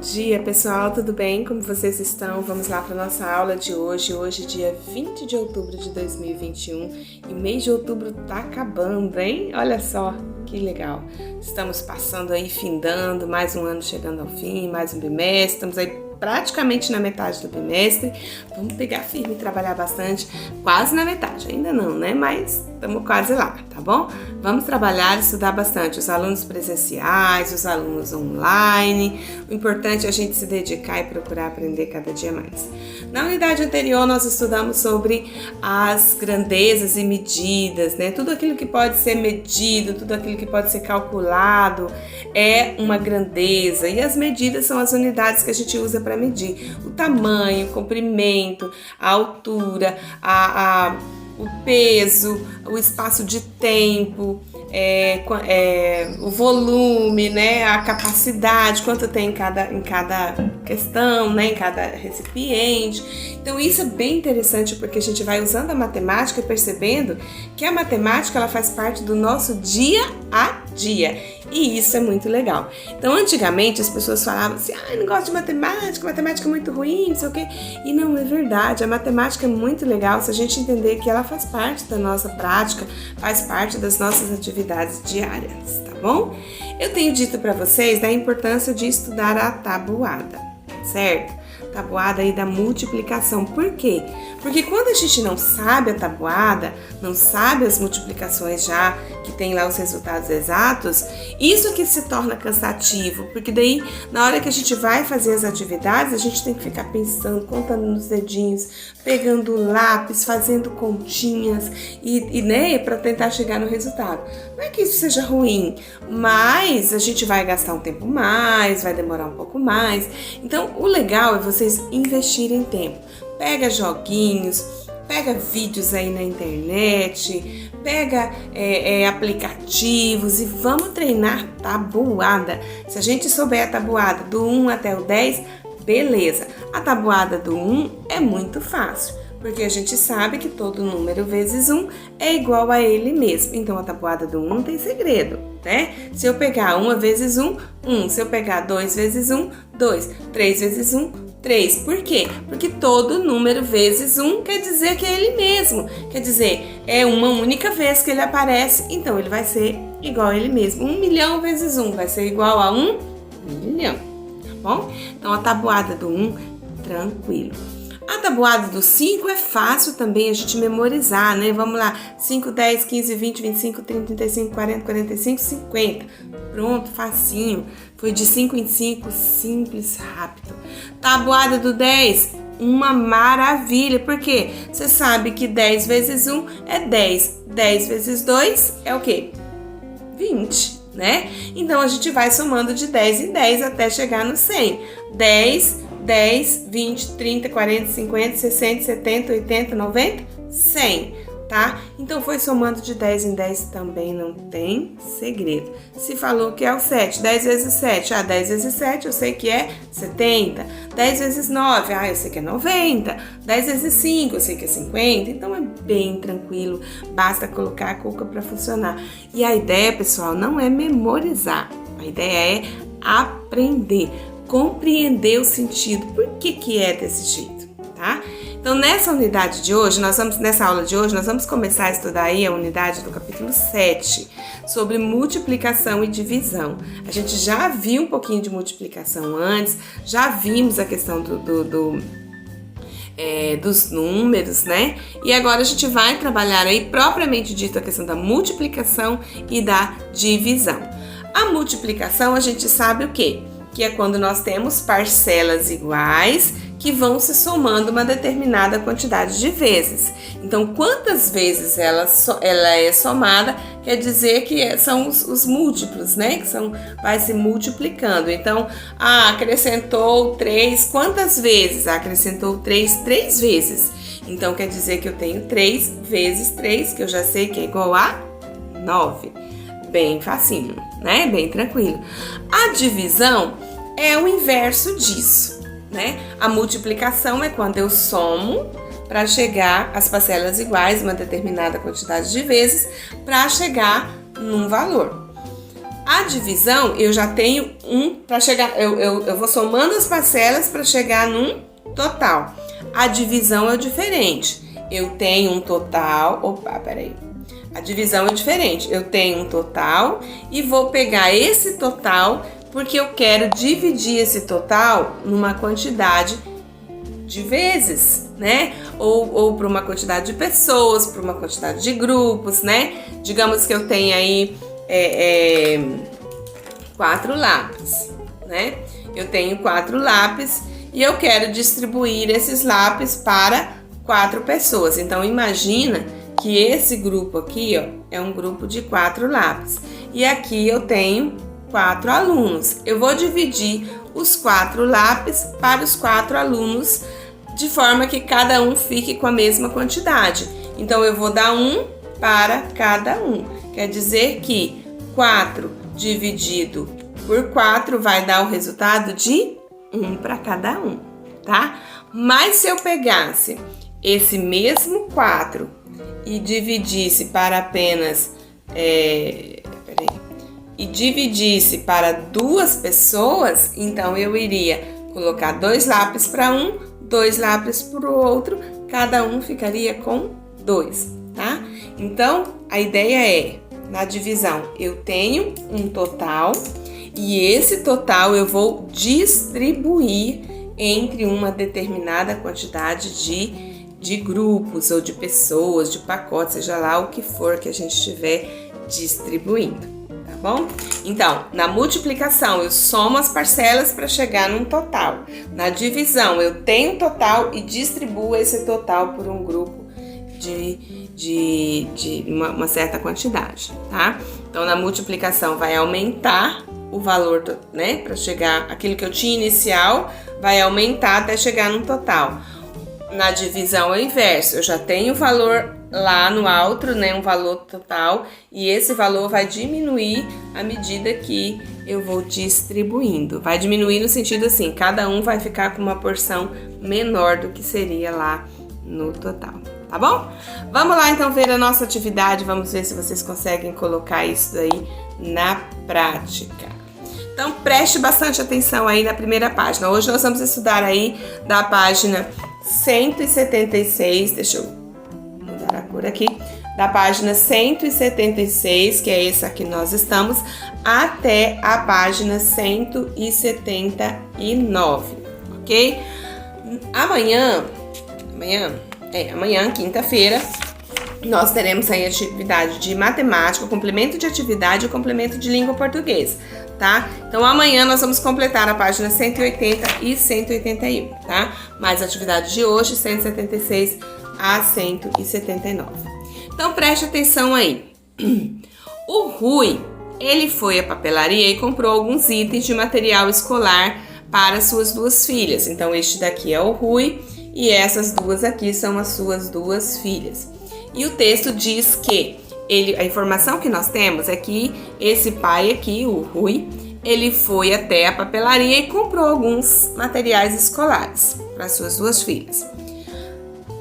dia, pessoal, tudo bem? Como vocês estão? Vamos lá para nossa aula de hoje. Hoje, dia 20 de outubro de 2021, e mês de outubro tá acabando, hein? Olha só, que legal. Estamos passando aí, findando, mais um ano chegando ao fim, mais um bimestre, estamos aí praticamente na metade do bimestre. Vamos pegar firme e trabalhar bastante, quase na metade, ainda não, né? Mas estamos quase lá, tá bom? Vamos trabalhar e estudar bastante, os alunos presenciais, os alunos online. O importante é a gente se dedicar e procurar aprender cada dia mais. Na unidade anterior, nós estudamos sobre as grandezas e medidas, né? Tudo aquilo que pode ser medido, tudo aquilo que pode ser calculado é uma grandeza. E as medidas são as unidades que a gente usa para medir o tamanho, o comprimento, a altura, o peso, o espaço de tempo, o volume, né, a capacidade, quanto tem em cada questão, né, em cada recipiente. Então isso é bem interessante porque a gente vai usando a matemática e percebendo que a matemática ela faz parte do nosso dia a dia. E isso é muito legal. Então, antigamente, as pessoas falavam assim, eu não gosto de matemática é muito ruim, não sei o quê. E não, é verdade, a matemática é muito legal se a gente entender que ela faz parte da nossa prática, faz parte das nossas atividades diárias, tá bom? Eu tenho dito para vocês da importância de estudar a tabuada, certo? Tabuada aí da multiplicação. Por quê? Porque quando a gente não sabe a tabuada, não sabe as multiplicações já, que tem lá os resultados exatos, isso que se torna cansativo, porque daí, na hora que a gente vai fazer as atividades, a gente tem que ficar pensando, contando nos dedinhos, pegando o lápis, fazendo continhas né, para tentar chegar no resultado. Não é que isso seja ruim, mas a gente vai gastar um tempo mais, vai demorar um pouco mais. Então, o legal é vocês investirem tempo. Pega joguinhos, pega vídeos aí na internet, pega aplicativos e vamos treinar tabuada. Se a gente souber a tabuada do 1 até o 10, beleza. A tabuada do 1 é muito fácil, porque a gente sabe que todo número vezes 1 é igual a ele mesmo. Então, a tabuada do 1 não tem segredo, né? Se eu pegar 1 vezes 1, 1. Se eu pegar 2 vezes 1, 2. 3 vezes 1, 3. Por quê? Porque todo número vezes 1 quer dizer que é ele mesmo. Quer dizer, é uma única vez que ele aparece, então ele vai ser igual a ele mesmo. 1 milhão vezes 1 vai ser igual a 1 milhão, tá bom? Então, a tabuada do 1, tranquilo. A tabuada do 5 é fácil também a gente memorizar, né? Vamos lá, 5, 10, 15, 20, 25, 30, 35, 40, 45, 50. Pronto, facinho. Foi de 5 em 5, simples, rápido. Tabuada do 10, uma maravilha. Por quê? Você sabe que 10 vezes 1 é 10. 10 vezes 2 é o quê? 20, né? Então, a gente vai somando de 10 em 10 até chegar no 100. 10, 20, 30, 40, 50, 60, 70, 80, 90, 100, tá? Então, foi somando de 10 em 10 também não tem segredo. Se falou que é o 7, 10 vezes 7, 10 vezes 7 eu sei que é 70. 10 vezes 9, eu sei que é 90. 10 vezes 5, eu sei que é 50. Então, é bem tranquilo, basta colocar a cuca para funcionar. E a ideia, pessoal, não é memorizar, a ideia é aprender, compreender o sentido, por que é desse jeito, tá? Então, nessa unidade de hoje, nessa aula de hoje, nós vamos começar a estudar aí a unidade do capítulo 7, sobre multiplicação e divisão. A gente já viu um pouquinho de multiplicação antes, já vimos a questão dos números, né? E agora a gente vai trabalhar aí, propriamente dito, a questão da multiplicação e da divisão. A multiplicação, a gente sabe o quê? Que é quando nós temos parcelas iguais que vão se somando uma determinada quantidade de vezes. Então, quantas vezes ela é somada, quer dizer que são os múltiplos, né? Que vai se multiplicando. Então, acrescentou 3, quantas vezes? Acrescentou 3 vezes. Então, quer dizer que eu tenho 3 vezes 3, que eu já sei que é igual a 9. Bem facinho, né? Bem tranquilo. A divisão é o inverso disso, né? A multiplicação é quando eu somo para chegar às parcelas iguais, uma determinada quantidade de vezes, para chegar num valor. A divisão, eu já tenho para chegar, eu vou somando as parcelas para chegar num total. A divisão é diferente. Eu tenho um total, a divisão é diferente. Eu tenho um total e vou pegar esse total porque eu quero dividir esse total numa quantidade de vezes, né? Ou para uma quantidade de pessoas, para uma quantidade de grupos, né? Digamos que eu tenho aí 4 lápis, né? Eu tenho 4 lápis e eu quero distribuir esses lápis para 4 pessoas. Então, imagina que esse grupo aqui, ó, é um grupo de 4 lápis. E aqui eu tenho 4 alunos. Eu vou dividir os 4 lápis para os 4 alunos, de forma que cada um fique com a mesma quantidade. Então, eu vou dar 1 para cada um. Quer dizer que 4 dividido por 4 vai dar o resultado de 1 para cada um, tá? Mas se eu pegasse esse mesmo 4 e dividisse para apenas e dividisse para 2 pessoas, então eu iria colocar 2 lápis para um, 2 lápis para o outro, cada um ficaria com 2, tá? Então, a ideia é, na divisão, eu tenho um total e esse total eu vou distribuir entre uma determinada quantidade de grupos ou de pessoas, de pacotes, seja lá o que for que a gente estiver distribuindo, tá bom? Então, na multiplicação eu somo as parcelas para chegar num total. Na divisão eu tenho um total e distribuo esse total por um grupo de uma certa quantidade, tá? Então, na multiplicação vai aumentar o valor, né? Para chegar, aquilo que eu tinha inicial vai aumentar até chegar num total. Na divisão é o inverso, eu já tenho o valor lá no alto, né? Um valor total, e esse valor vai diminuir à medida que eu vou distribuindo. Vai diminuir no sentido assim, cada um vai ficar com uma porção menor do que seria lá no total. Tá bom? Vamos lá então ver a nossa atividade, vamos ver se vocês conseguem colocar isso daí na prática. Então preste bastante atenção aí na primeira página. Hoje nós vamos estudar aí da página 176, deixa eu mudar a cor aqui, da página 176, que é essa que nós estamos, até a página 179, ok? Amanhã, quinta-feira, nós teremos aí a atividade de matemática, o complemento de atividade e o complemento de língua portuguesa, tá? Então, amanhã nós vamos completar a página 180 e 181, tá? Mais a atividade de hoje, 176 a 179. Então, preste atenção aí. O Rui, ele foi à papelaria e comprou alguns itens de material escolar para suas 2 filhas. Então, este daqui é o Rui e essas 2 aqui são as suas 2 filhas. E o texto diz que a informação que nós temos é que esse pai aqui, o Rui, ele foi até a papelaria e comprou alguns materiais escolares para suas 2 filhas.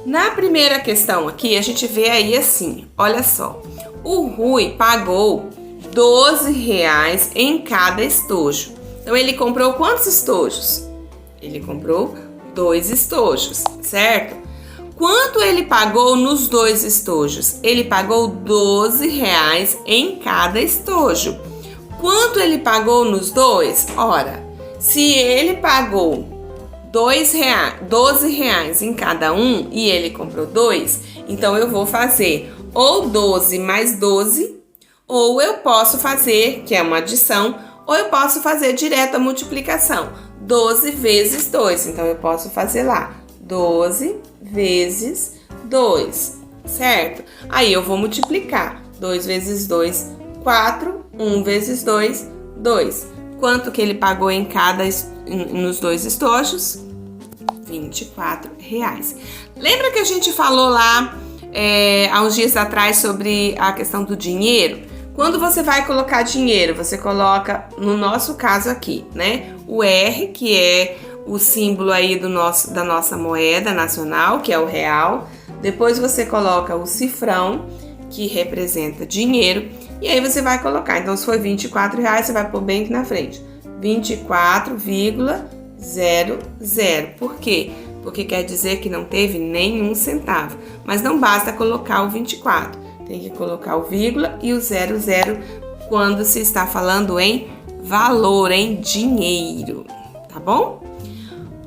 Na primeira questão aqui, a gente vê aí assim, olha só, o Rui pagou R$12 em cada estojo. Então, ele comprou quantos estojos? Ele comprou 2 estojos, certo? Quanto ele pagou nos 2 estojos? Ele pagou R$12 em cada estojo. Quanto ele pagou nos 2? Ora, se ele pagou R$12 em cada um e ele comprou 2, então eu vou fazer ou 12 mais 12, ou eu posso fazer, que é uma adição, ou eu posso fazer direto a multiplicação. 12 vezes 2, então eu posso fazer lá 12 vezes 2, certo? Aí eu vou multiplicar 2 vezes 2, 4, 1 vezes 2, 2. Quanto que ele pagou em nos 2 estojos? R$24. Lembra que a gente falou lá há uns dias atrás sobre a questão do dinheiro? Quando você vai colocar dinheiro, você coloca, no nosso caso aqui, né? O R, que é o símbolo aí da nossa moeda nacional, que é o real. Depois você coloca o cifrão, que representa dinheiro. E aí você vai colocar. Então, se foi R$24, você vai pôr bem aqui na frente. 24,00. Por quê? Porque quer dizer que não teve nenhum centavo. Mas não basta colocar o 24. Tem que colocar o vírgula e o 00 quando se está falando em valor, em dinheiro. Tá bom?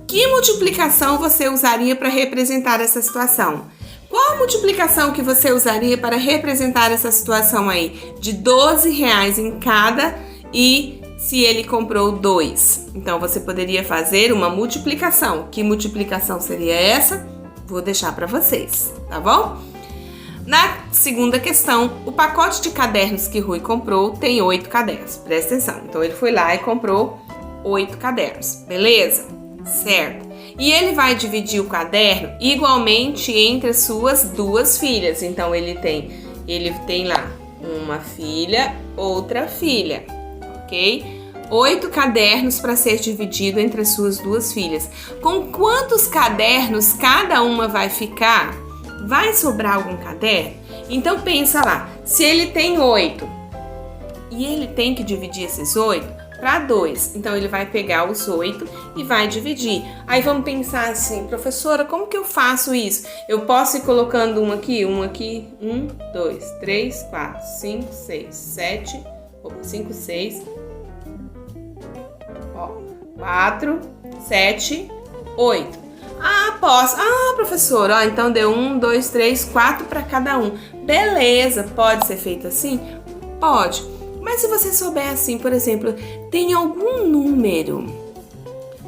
Que multiplicação você usaria para representar essa situação? Qual a multiplicação que você usaria para representar essa situação aí? De R$12 em cada e se ele comprou 2. Então, você poderia fazer uma multiplicação. Que multiplicação seria essa? Vou deixar para vocês, tá bom? Na segunda questão, o pacote de cadernos que Rui comprou tem 8 cadernos. Presta atenção. Então, ele foi lá e comprou 8 cadernos. Beleza? Certo. E ele vai dividir o caderno igualmente entre as suas 2 filhas. Então, ele tem lá uma filha, outra filha, ok? 8 cadernos para ser dividido entre as suas 2 filhas. Com quantos cadernos cada uma vai ficar? Vai sobrar algum caderno? Então, pensa lá. Se ele tem 8 e ele tem que dividir esses 8 para 2. Então, ele vai pegar os 8 e vai dividir. Aí, vamos pensar assim, professora, como que eu faço isso? Eu posso ir colocando um aqui. 1, 2, 3, 4, 5, 6, 7, 5, 6, 4, 7, 8. Ah, posso. Ah, professora, ó, então deu 1, 2, 3, 4 para cada um. Beleza, pode ser feito assim? Pode. Mas se você souber assim, por exemplo, tem algum número,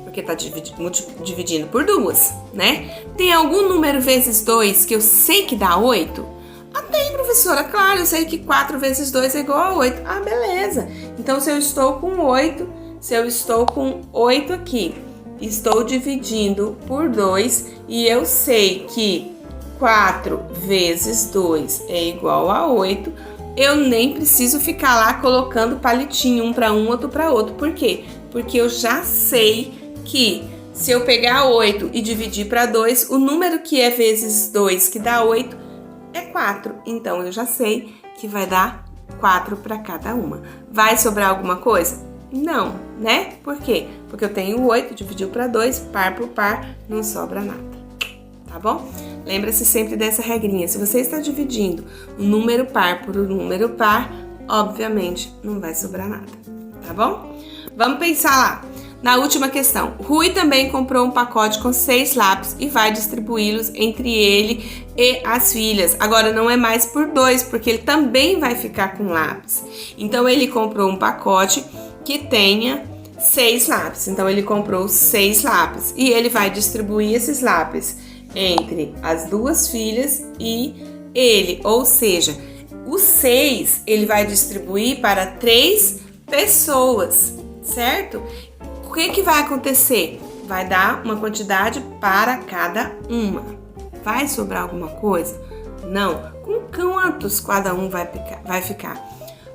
porque tá dividindo por 2, né? Tem algum número vezes 2 que eu sei que dá 8? Ah, tem, professora, claro, eu sei que 4 vezes 2 é igual a 8. Ah, beleza. Então, se eu estou com 8 aqui, estou dividindo por 2 e eu sei que 4 vezes 2 é igual a 8, eu nem preciso ficar lá colocando palitinho um para um, outro para outro. Por quê? Porque eu já sei que se eu pegar 8 e dividir para 2, o número que é vezes 2, que dá 8, é 4. Então, eu já sei que vai dar 4 para cada uma. Vai sobrar alguma coisa? Não, né? Por quê? Porque eu tenho 8, dividiu para 2, par por par, não sobra nada. Tá bom? Lembra-se sempre dessa regrinha. Se você está dividindo um número par por um número par, obviamente não vai sobrar nada. Tá bom? Vamos pensar lá. Na última questão, Rui também comprou um pacote com 6 lápis e vai distribuí-los entre ele e as filhas. Agora não é mais por 2, porque ele também vai ficar com lápis. Então ele comprou um pacote que tenha 6 lápis. Então ele comprou 6 lápis e ele vai distribuir esses lápis entre as 2 filhas e ele. Ou seja, os 6 ele vai distribuir para 3 pessoas, certo? O que vai acontecer? Vai dar uma quantidade para cada uma. Vai sobrar alguma coisa? Não. Com quantos cada um vai ficar?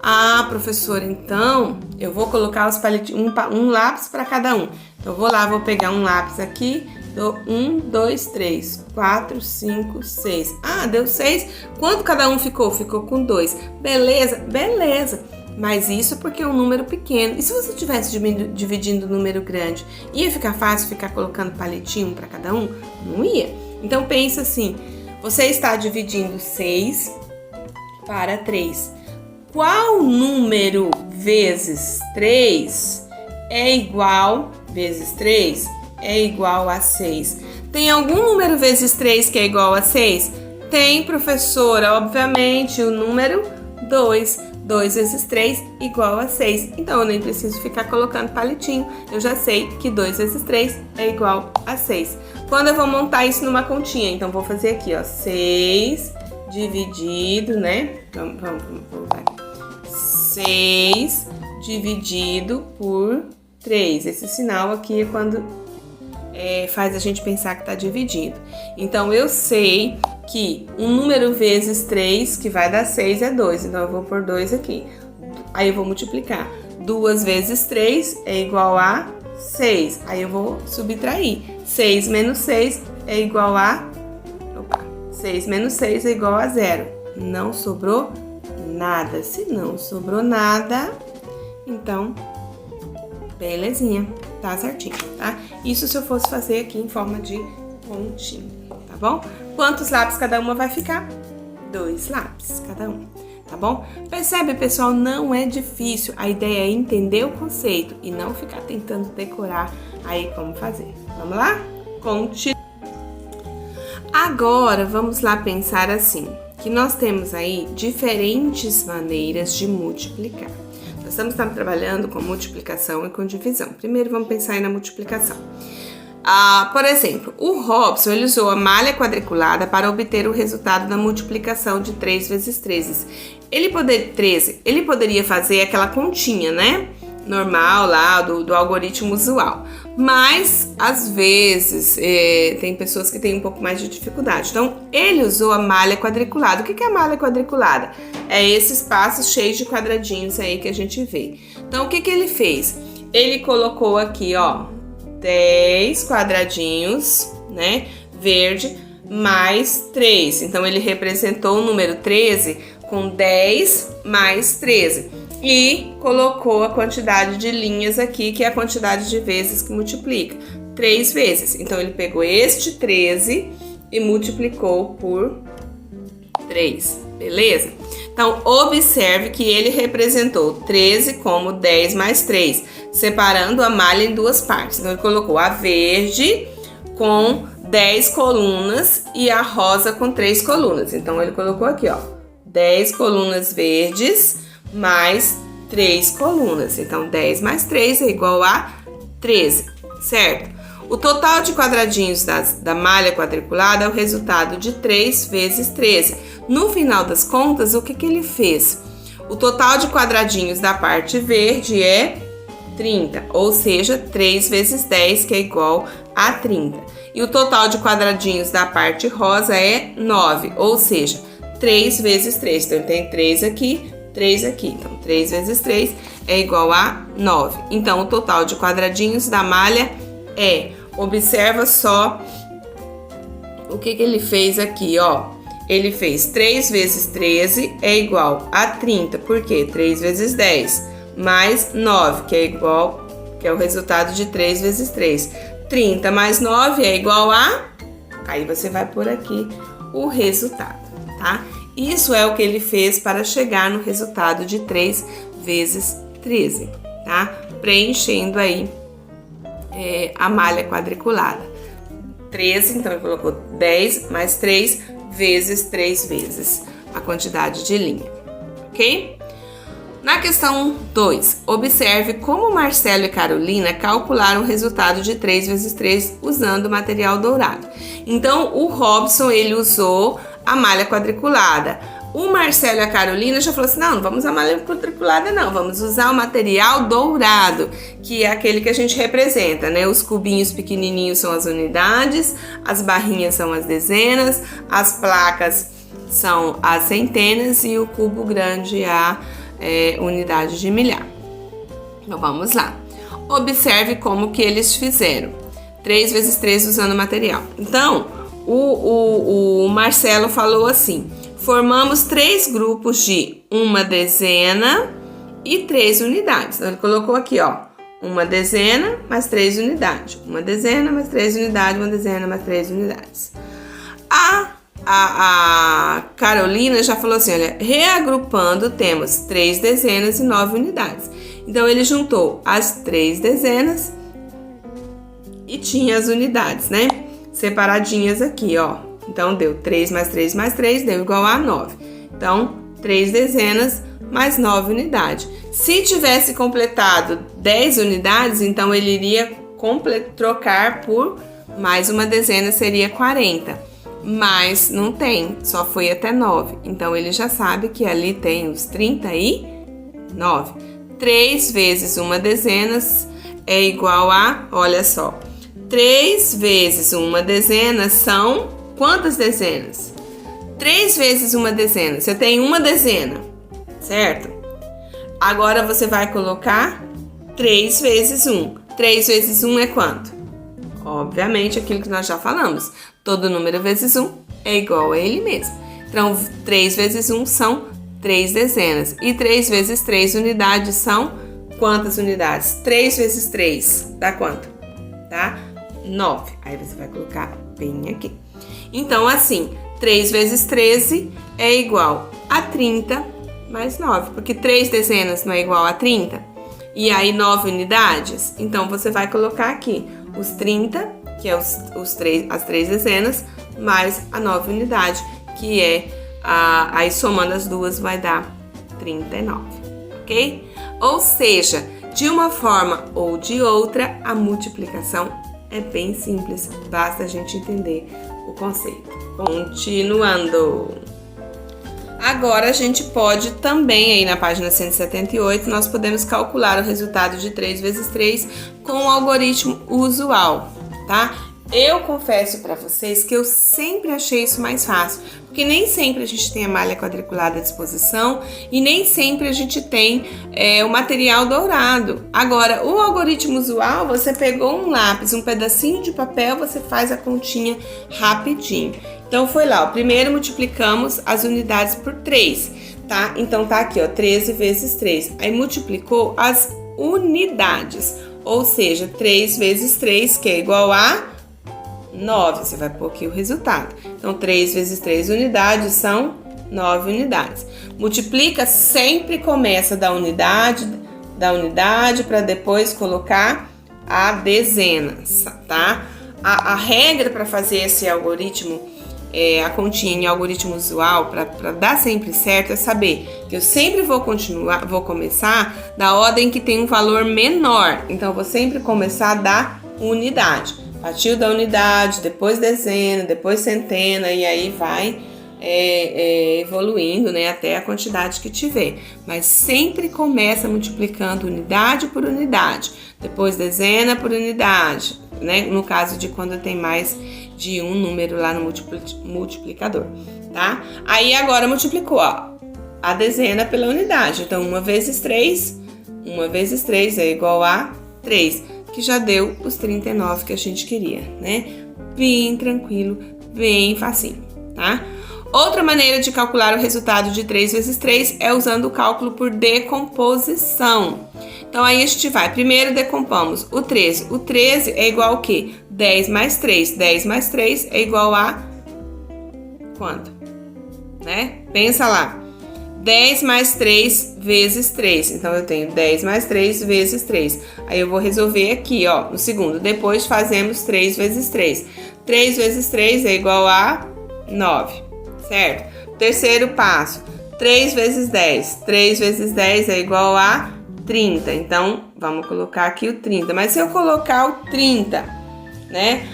Ah, professora, então eu vou colocar os palitinhos, um lápis para cada um. Então, eu vou lá, vou pegar um lápis aqui, dou 1, 2, 3, 4, 5, 6. Ah, deu 6. Quanto cada um ficou? Ficou com 2. Beleza? Beleza. Mas isso porque é um número pequeno. E se você estivesse dividindo um número grande, ia ficar fácil ficar colocando palitinho para cada um? Não ia. Então, pensa assim, você está dividindo 6 para 3. Qual número vezes 3 é igual, vezes 3 é igual a 6? Tem algum número vezes 3 que é igual a 6? Tem, professora, obviamente, o número 2. 2 vezes 3 igual a 6. Então, eu nem preciso ficar colocando palitinho. Eu já sei que 2 vezes 3 é igual a 6. Quando eu vou montar isso numa continha? Então, vou fazer aqui, ó. 6 dividido, né? Vamos voltar aqui. 6 dividido por 3. Esse sinal aqui é quando faz a gente pensar que está dividido. Então, eu sei que um número vezes 3, que vai dar 6, é 2. Então, eu vou pôr 2 aqui. Aí, eu vou multiplicar. 2 vezes 3 é igual a 6. Aí, eu vou subtrair. 6 menos 6 é igual a... 6 menos 6 é igual a 0. Não sobrou nada. Se não sobrou nada, então, belezinha, tá certinho, tá? Isso se eu fosse fazer aqui em forma de pontinho, tá bom? Quantos lápis cada uma vai ficar? 2 lápis cada uma, tá bom? Percebe, pessoal? Não é difícil. A ideia é entender o conceito e não ficar tentando decorar aí como fazer. Vamos lá? Continue. Agora, vamos lá pensar assim, que nós temos aí diferentes maneiras de multiplicar. Nós estamos trabalhando com multiplicação e com divisão. Primeiro, vamos pensar aí na multiplicação. Por exemplo, o Robson ele usou a malha quadriculada para obter o resultado da multiplicação de 3 vezes 13. Ele poderia fazer aquela continha, né? Normal lá, do algoritmo usual. Mas, às vezes, tem pessoas que têm um pouco mais de dificuldade. Então, ele usou a malha quadriculada. O que é a malha quadriculada? É esse espaço cheio de quadradinhos aí que a gente vê. Então, o que ele fez? Ele colocou aqui, ó, 10 quadradinhos, né, verde, mais 3. Então, ele representou o número 13 com 10 mais 13. E colocou a quantidade de linhas aqui, que é a quantidade de vezes que multiplica. 3 vezes. Então, ele pegou este 13 e multiplicou por 3. Beleza? Então, observe que ele representou 13 como 10 mais 3, separando a malha em duas partes. Então, ele colocou a verde com 10 colunas e a rosa com 3 colunas. Então, ele colocou aqui, ó, 10 colunas verdes mais 3 colunas. Então, 10 mais 3 é igual a 13, certo? O total de quadradinhos da malha quadriculada é o resultado de 3 vezes 13. No final das contas, o que ele fez? O total de quadradinhos da parte verde é 30, ou seja, 3 vezes 10, que é igual a 30. E o total de quadradinhos da parte rosa é 9, ou seja, 3 vezes 3. Então, tem 3 aqui, 3 aqui. Então, 3 vezes 3 é igual a 9. Então, o total de quadradinhos da malha é... Observa só o que ele fez aqui, ó. Ele fez 3 vezes 13 é igual a 30. Por quê? 3 vezes 10 mais 9, que é o resultado de 3 vezes 3. 30 mais 9 é igual a... Aí você vai por aqui o resultado, tá? Isso é o que ele fez para chegar no resultado de 3 vezes 13, tá? Preenchendo aí a malha quadriculada. 13, então ele colocou 10 mais 3 vezes 3 vezes a quantidade de linha, ok? Na questão 2, observe como Marcelo e Carolina calcularam o resultado de 3 vezes 3 usando o material dourado. Então, o Robson, ele usou a malha quadriculada. O Marcelo e a Carolina já falou assim, não vamos usar a malha quadriculada não, vamos usar o material dourado, que é aquele que a gente representa, né? Os cubinhos pequenininhos são as unidades, as barrinhas são as dezenas, as placas são as centenas e o cubo grande é a unidade de milhar. Então, vamos lá. Observe como que eles fizeram. 3 vezes 3 usando o material. Então, o Marcelo falou assim, formamos 3 grupos de 1 dezena e 3 unidades. Então, ele colocou aqui, ó, 1 dezena mais 3 unidades. 1 dezena mais 3 unidades, 1 dezena mais 3 unidades. A Carolina já falou assim, olha, reagrupando temos 3 dezenas e 9 unidades. Então, ele juntou as 3 dezenas e tinha as unidades, né? Separadinhas aqui, ó. Então, deu 3 mais 3 mais 3, deu igual a 9. Então, 3 dezenas mais 9 unidades. Se tivesse completado 10 unidades, então ele iria trocar por mais uma dezena, seria 40. Mas não tem, só foi até 9. Então, ele já sabe que ali tem os 39. 3 vezes uma dezena é igual a, olha só, 3 vezes uma dezena são quantas dezenas? 3 vezes uma dezena, você tem uma dezena, certo? Agora você vai colocar 3 vezes 1. 3 vezes 1 é quanto? Obviamente, aquilo que nós já falamos. Todo número vezes 1 é igual a ele mesmo. Então, 3 vezes 1 são 3 dezenas. E 3 vezes 3 unidades são quantas unidades? 3 vezes 3 dá quanto? Dá 9. Aí você vai colocar bem aqui. Então, assim, 3 vezes 13 é igual a 30 mais 9. Porque 3 dezenas não é igual a 30? E aí 9 unidades? Então, você vai colocar aqui os 30, que é as 3 dezenas, mais a 9 unidade, que é aí somando as duas vai dar 39, ok? Ou seja, de uma forma ou de outra, a multiplicação é bem simples, basta a gente entender o conceito. Continuando. Agora a gente pode também, aí na página 178, nós podemos calcular o resultado de 3 vezes 3 com o algoritmo usual, tá? Eu confesso para vocês que eu sempre achei isso mais fácil, porque nem sempre a gente tem a malha quadriculada à disposição e nem sempre a gente tem o material dourado. Agora, o algoritmo usual, você pegou um lápis, um pedacinho de papel, você faz a continha rapidinho. Então, foi lá, ó, primeiro multiplicamos as unidades por 3, tá? Então, tá aqui, ó, 13 vezes 3. Aí, multiplicou as unidades, ou seja, 3 vezes 3, que é igual a 9. Você vai pôr aqui o resultado. Então, 3 vezes 3 unidades são 9 unidades. Multiplica, sempre começa da unidade para depois colocar a dezena, tá? A regra para fazer esse algoritmo, a continha em algoritmo usual, para dar sempre certo, é saber que eu sempre vou começar da ordem que tem um valor menor. Então, eu vou sempre começar da unidade. Partiu da unidade, depois dezena, depois centena, e aí vai evoluindo, né, até a quantidade que tiver. Mas sempre começa multiplicando unidade por unidade, depois dezena por unidade, né, no caso de quando tem mais de um número lá no multiplicador, tá? Aí agora multiplicou, ó, a dezena pela unidade. Então, 1 vezes 3 é igual a 3. Que já deu os 39 que a gente queria, né? Bem tranquilo, bem facinho, tá? Outra maneira de calcular o resultado de 3 vezes 3 é usando o cálculo por decomposição. Então, aí a gente vai, primeiro decompomos o 13. O 13 é igual ao quê? 10 mais 3. 10 mais 3 é igual a quanto? Né? Pensa lá. 10 mais 3 vezes 3. Então, eu tenho 10 mais 3 vezes 3. Aí, eu vou resolver aqui, ó, no segundo. Depois, fazemos 3 vezes 3. 3 vezes 3 é igual a 9, certo? Terceiro passo. 3 vezes 10. 3 vezes 10 é igual a 30. Então, vamos colocar aqui o 30. Mas se eu colocar o 30, né?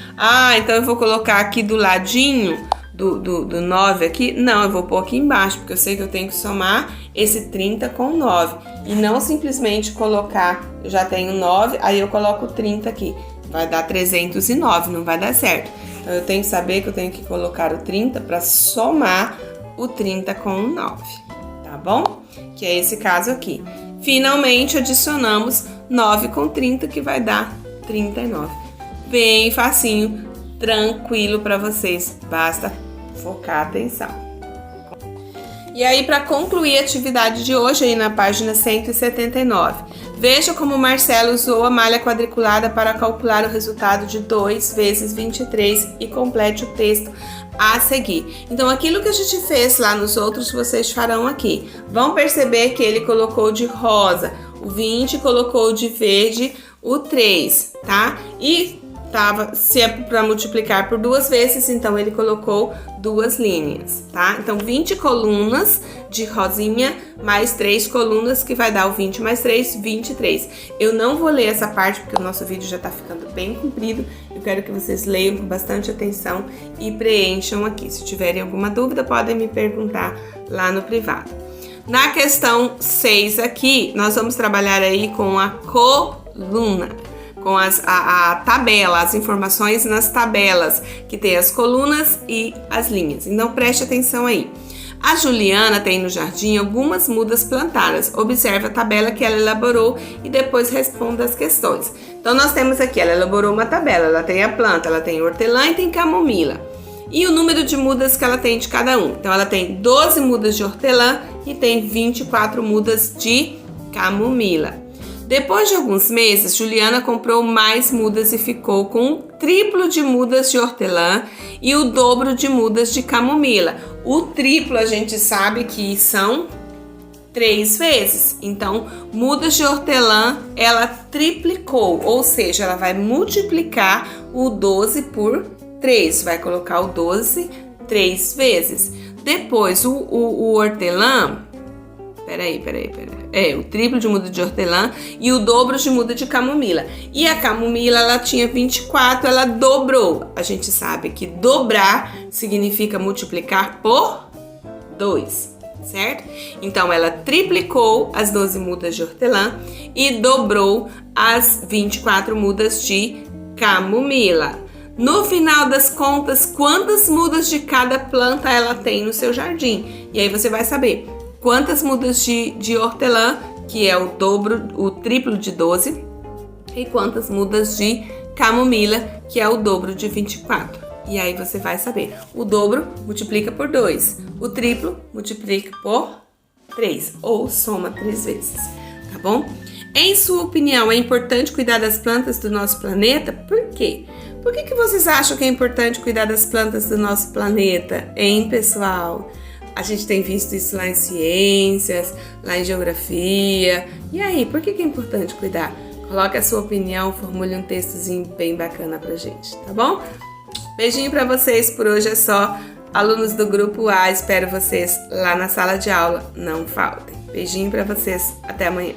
Então eu vou colocar aqui do ladinho do 9 aqui, não, eu vou pôr aqui embaixo, porque eu sei que eu tenho que somar esse 30 com 9, e não simplesmente colocar, eu já tenho 9, aí eu coloco 30 aqui, vai dar 309, não vai dar certo. Então, eu tenho que saber que eu tenho que colocar o 30 para somar o 30 com o 9, tá bom? Que é esse caso aqui. Finalmente, adicionamos 9 com 30, que vai dar 39. Bem facinho, tranquilo para vocês, basta focar a atenção. E aí, para concluir a atividade de hoje, aí na página 179, veja como o Marcelo usou a malha quadriculada para calcular o resultado de 2 vezes 23 e complete o texto a seguir. Então, aquilo que a gente fez lá nos outros, vocês farão aqui. Vão perceber que ele colocou de rosa o 20, colocou de verde o 3, tá? E se é para multiplicar por 2 vezes, então ele colocou 2 linhas, tá? Então, 20 colunas de rosinha mais 3 colunas, que vai dar o 20 mais 3, 23. Eu não vou ler essa parte, porque o nosso vídeo já tá ficando bem comprido. Eu quero que vocês leiam com bastante atenção e preencham aqui. Se tiverem alguma dúvida, podem me perguntar lá no privado. Na questão 6 aqui, nós vamos trabalhar aí com a coluna, com a tabela, as informações nas tabelas, que tem as colunas e as linhas. Então, preste atenção aí. A Juliana tem no jardim algumas mudas plantadas. Observe a tabela que ela elaborou e depois responda as questões. Então, nós temos aqui, ela elaborou uma tabela. Ela tem a planta, ela tem hortelã e tem camomila. e o número de mudas que ela tem de cada um. Então, ela tem 12 mudas de hortelã e tem 24 mudas de camomila. Depois de alguns meses, Juliana comprou mais mudas e ficou com o triplo de mudas de hortelã e o dobro de mudas de camomila. O triplo a gente sabe que são 3 vezes. Então, mudas de hortelã, ela triplicou, ou seja, ela vai multiplicar o 12 por 3. Vai colocar o 12 3 vezes. Depois, o hortelã... Peraí. O triplo de muda de hortelã e o dobro de muda de camomila. E a camomila, ela tinha 24, ela dobrou. A gente sabe que dobrar significa multiplicar por 2, certo? Então, ela triplicou as 12 mudas de hortelã e dobrou as 24 mudas de camomila. No final das contas, quantas mudas de cada planta ela tem no seu jardim? E aí você vai saber quantas mudas de hortelã, que é o dobro, o triplo de 12, e quantas mudas de camomila, que é o dobro de 24. E aí você vai saber, o dobro multiplica por 2, o triplo multiplica por 3, ou soma 3 vezes, tá bom? Em sua opinião, é importante cuidar das plantas do nosso planeta? Por quê? Por que vocês acham que é importante cuidar das plantas do nosso planeta, hein, pessoal? A gente tem visto isso lá em ciências, lá em geografia. E aí, por que é importante cuidar? Coloque a sua opinião, formule um textozinho bem bacana pra gente, tá bom? Beijinho pra vocês, por hoje é só. Alunos do Grupo A, espero vocês lá na sala de aula. Não faltem. Beijinho pra vocês, até amanhã.